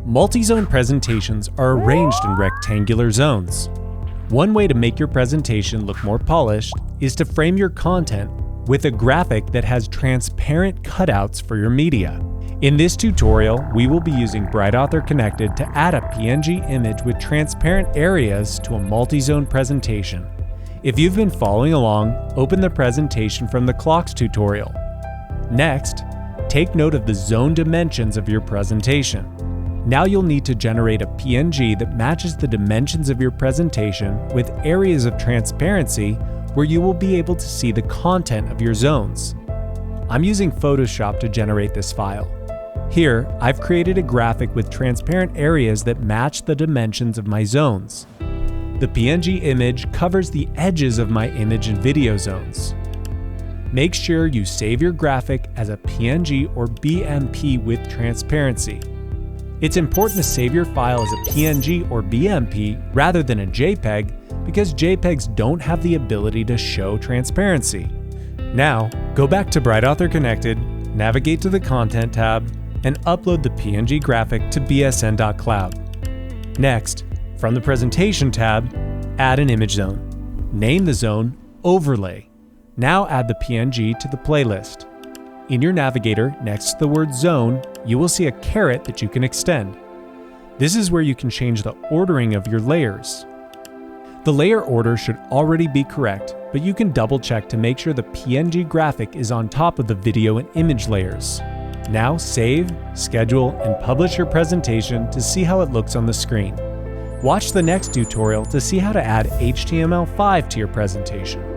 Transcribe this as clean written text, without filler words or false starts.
Multi-zone presentations are arranged in rectangular zones. One way to make your presentation look more polished is to frame your content with a graphic that has transparent cutouts for your media. In this tutorial, we will be using BrightAuthor Connected to add a PNG image with transparent areas to a multi-zone presentation. If you've been following along, open the presentation from the clocks tutorial. Next, take note of the zone dimensions of your presentation. Now you'll need to generate a PNG that matches the dimensions of your presentation with areas of transparency where you will be able to see the content of your zones. I'm using Photoshop to generate this file. Here, I've created a graphic with transparent areas that match the dimensions of my zones. The PNG image covers the edges of my image and video zones. Make sure you save your graphic as a PNG or BMP with transparency. It's important to save your file as a PNG or BMP rather than a JPEG because JPEGs don't have the ability to show transparency. Now, go back to BrightAuthor Connected, navigate to the Content tab, and upload the PNG graphic to bsn.cloud. Next, from the Presentation tab, add an image zone. Name the zone Overlay. Now add the PNG to the playlist. In your navigator, next to the word Zone, you will see a caret that you can extend. This is where you can change the ordering of your layers. The layer order should already be correct, but you can double check to make sure the PNG graphic is on top of the video and image layers. Now save, schedule, and publish your presentation to see how it looks on the screen. Watch the next tutorial to see how to add HTML5 to your presentation.